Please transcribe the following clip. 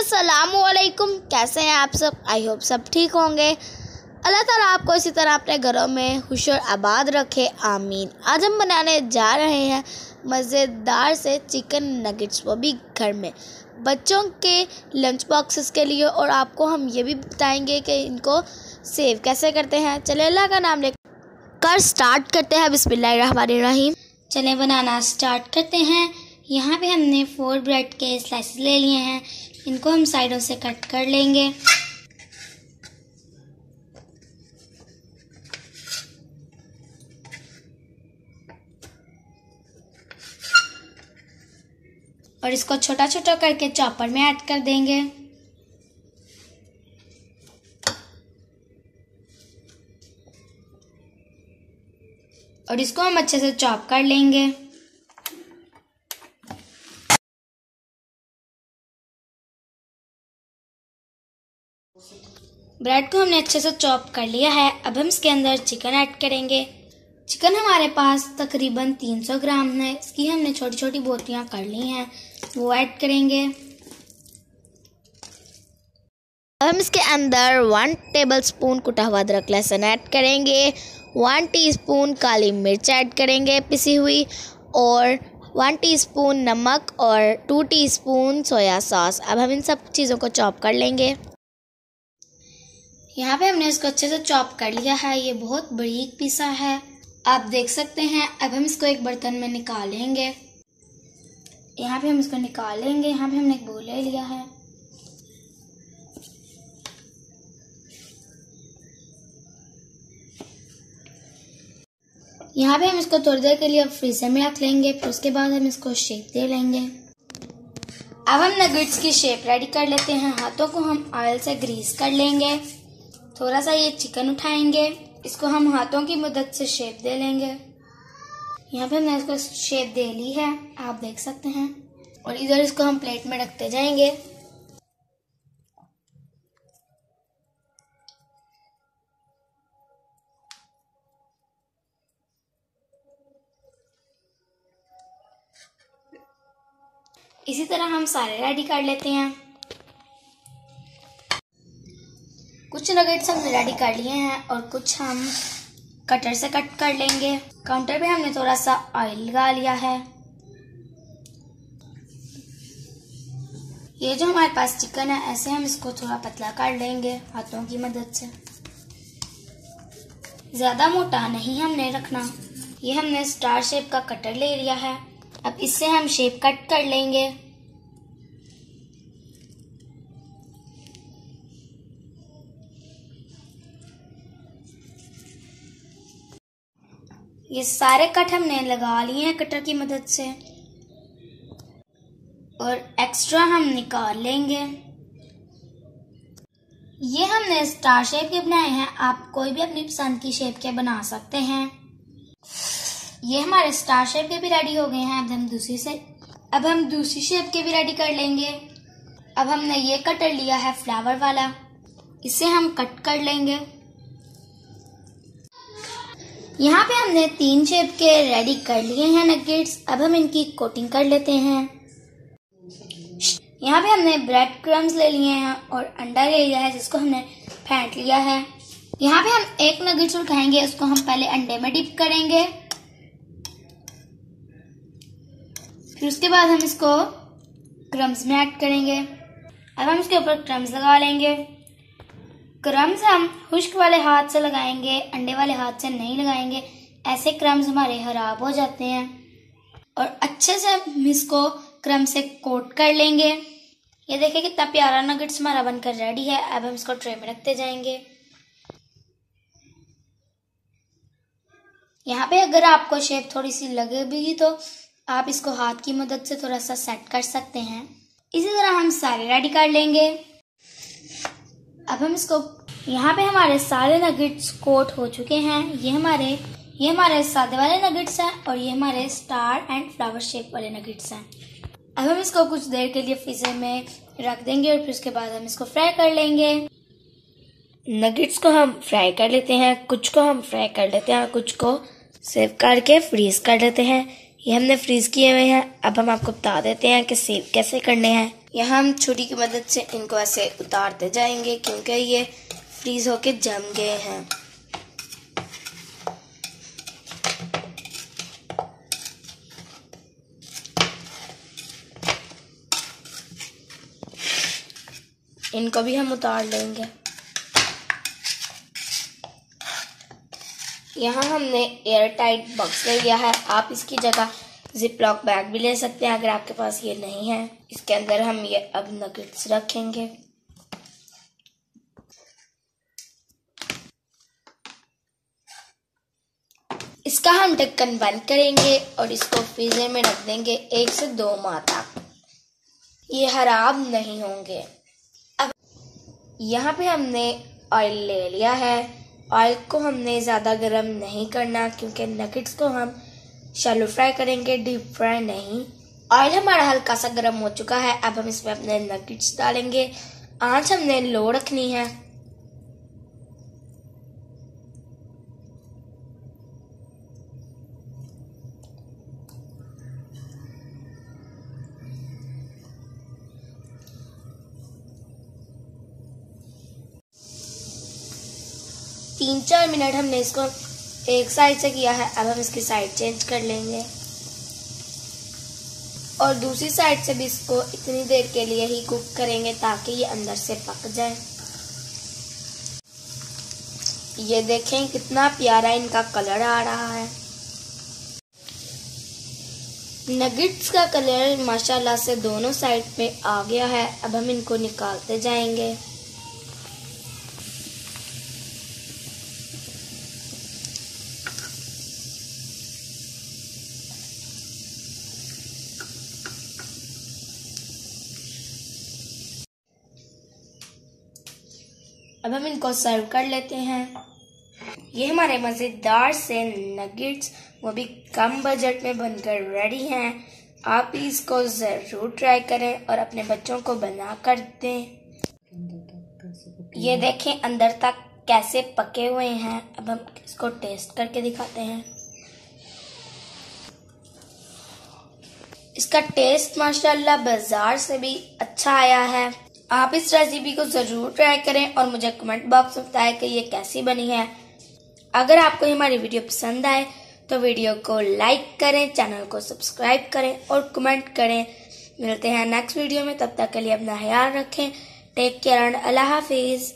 अस्सलामुअलैकुम। कैसे हैं आप सब? आई होप सब ठीक होंगे। अल्लाह ताला आपको इसी तरह अपने घरों में खुश और आबाद रखे, आमीन। आज हम बनाने जा रहे हैं मज़ेदार से चिकन नगेट्स, वो भी घर में बच्चों के लंच बॉक्सेस के लिए। और आपको हम ये भी बताएंगे कि इनको सेव कैसे करते हैं। चले अल्लाह का नाम लेकर स्टार्ट करते हैं। बिस्मिल्लाहिर्रहमानिर्रहीम। चलें बनाना स्टार्ट करते हैं। यहाँ पे हमने 4 ब्रेड के स्लाइसेस ले लिए हैं। इनको हम साइडों से कट कर लेंगे। और इसको छोटा छोटा करके चॉपर में ऐड कर देंगे। और इसको हम अच्छे से चॉप कर लेंगे। ब्रेड को हमने अच्छे से चॉप कर लिया है। अब हम इसके अंदर चिकन ऐड करेंगे। चिकन हमारे पास तकरीबन 300 ग्राम है। इसकी हमने छोटी छोटी बोटियां कर ली हैं, वो ऐड करेंगे। अब हम इसके अंदर 1 टेबलस्पून कुटा हुआ अदरक लहसुन ऐड करेंगे, 1 टीस्पून काली मिर्च ऐड करेंगे पिसी हुई, और 1 टीस्पून नमक और 2 टीस्पून सोया सॉस। अब हम इन सब चीज़ों को चॉप कर लेंगे। यहाँ पे हमने इसको अच्छे से चॉप कर लिया है। ये बहुत बारीक पीसा है, आप देख सकते हैं। अब हम इसको एक बर्तन में निकालेंगे। यहाँ पे हम इसको निकालेंगे। यहाँ पे हमने एक बोल ले लिया है। यहाँ पे हम इसको थोड़ी देर के लिए फ्रीजर में रख लेंगे। फिर उसके बाद हम इसको शेप दे लेंगे। अब हम नगेट्स की शेप रेडी कर लेते हैं। हाथों को हम ऑयल से ग्रीस कर लेंगे। थोड़ा सा ये चिकन उठाएंगे, इसको हम हाथों की मदद से शेप दे लेंगे। यहाँ पे हमने इसको शेप दे ली है, आप देख सकते हैं। और इधर इसको हम प्लेट में रखते जाएंगे। इसी तरह हम सारे रेडी कर लेते हैं। कुछ नगेट्स हमने रेडी कर लिए हैं और कुछ हम कटर से कट कर लेंगे। काउंटर पे हमने थोड़ा सा ऑयल लगा लिया है। ये जो हमारे पास चिकन है, ऐसे हम इसको थोड़ा पतला कर लेंगे हाथों की मदद से। ज्यादा मोटा नहीं हमने रखना। ये हमने स्टार शेप का कटर ले लिया है। अब इससे हम शेप कट कर लेंगे। ये सारे कट हमने लगा लिए हैं कटर की मदद से, और एक्स्ट्रा हम निकाल लेंगे। ये हमने स्टार शेप के बनाए हैं। आप कोई भी अपनी पसंद की शेप के बना सकते हैं। ये हमारे स्टार शेप के भी रेडी हो गए हैं। अब हम दूसरी शेप के भी रेडी कर लेंगे। अब हमने ये कटर लिया है फ्लावर वाला, इसे हम कट कर लेंगे। यहाँ पे हमने 3 शेप के रेडी कर लिए हैं नगेट्स। अब हम इनकी कोटिंग कर लेते हैं। यहाँ पे हमने ब्रेड क्रम्स ले लिए हैं और अंडा ले लिया है, जिसको हमने फेंट लिया है। यहाँ पे हम एक नगेट्स उठाएंगे, उसको हम पहले अंडे में डिप करेंगे। फिर उसके बाद हम इसको क्रम्स में ऐड करेंगे। अब हम इसके ऊपर क्रम्स लगा लेंगे। क्रम्स हम खुश्क वाले हाथ से लगाएंगे, अंडे वाले हाथ से नहीं लगाएंगे। ऐसे क्रम्स हमारे खराब हो जाते हैं। और अच्छे से हम इसको क्रम्स से कोट कर लेंगे। ये देखिए कितना प्यारा नगेट्स हमारा बनकर रेडी है। अब हम इसको ट्रे में रखते जाएंगे। यहाँ पे अगर आपको शेप थोड़ी सी लगे भी तो आप इसको हाथ की मदद से थोड़ा सा सेट कर सकते हैं। इसी तरह हम सारे रेडी कर लेंगे। अब हम इसको, यहाँ पे हमारे सारे नगेट्स कोट हो चुके हैं। ये हमारे सादे वाले नगेट्स हैं और ये हमारे स्टार एंड फ्लावर शेप वाले नगेट्स हैं। अब हम इसको कुछ देर के लिए फ्रीजर में रख देंगे और फिर उसके बाद हम इसको फ्राई कर लेंगे। नगेट्स को हम फ्राई कर लेते हैं, कुछ को हम फ्राई कर लेते हैं और कुछ को सेव करके फ्रीज कर लेते हैं। ये हमने फ्रीज किए हुए हैं। अब हम आपको बता देते हैं कि सेव कैसे करने हैं। यहाँ हम छुरी की मदद से इनको ऐसे उतारते जाएंगे क्योंकि ये फ्रीज होके जम गए हैं। इनको भी हम उतार लेंगे। यहाँ हमने एयर टाइट बॉक्स ले लिया है। आप इसकी जगह जिप लॉक बैग भी ले सकते हैं अगर आपके पास ये नहीं है। इसके अंदर हम ये अब नगेट्स रखेंगे। इसका हम ढक्कन बंद करेंगे और इसको फ्रीजर में रख देंगे 1 से 2 माह तक। ये खराब नहीं होंगे। अब यहाँ पे हमने ऑयल ले लिया है। ऑयल को हमने ज़्यादा गर्म नहीं करना क्योंकि नगेट्स को हम शैलो फ्राई करेंगे, डीप फ्राई नहीं। ऑयल हमारा हल्का सा गर्म हो चुका है। अब हम इसमें अपने नगेट्स डालेंगे। आंच हमने लो रखनी है। तीन 4 मिनट हमने इसको एक साइड से किया है। अब हम इसकी साइड चेंज कर लेंगे और दूसरी साइड से भी इसको इतनी देर के लिए ही कुक करेंगे ताकि ये अंदर से पक जाए। ये देखें कितना प्यारा इनका कलर आ रहा है। नगेट्स का कलर माशाल्लाह से दोनों साइड पे आ गया है। अब हम इनको निकालते जाएंगे। अब हम इनको सर्व कर लेते हैं। ये हमारे मज़ेदार से नगेट्स वो भी कम बजट में बनकर रेडी हैं। आप भी इसको ज़रूर ट्राई करें और अपने बच्चों को बना कर दें। ये देखें अंदर तक कैसे पके हुए हैं। अब हम इसको टेस्ट करके दिखाते हैं। इसका टेस्ट माशाल्लाह बाजार से भी अच्छा आया है। आप इस रेसिपी को ज़रूर ट्राई करें और मुझे कमेंट बॉक्स में बताएं कि ये कैसी बनी है। अगर आपको हमारी वीडियो पसंद आए तो वीडियो को लाइक करें, चैनल को सब्सक्राइब करें और कमेंट करें। मिलते हैं नेक्स्ट वीडियो में। तब तक के लिए अपना ख्याल रखें। टेक केयर एंड अल्लाह हाफिज़।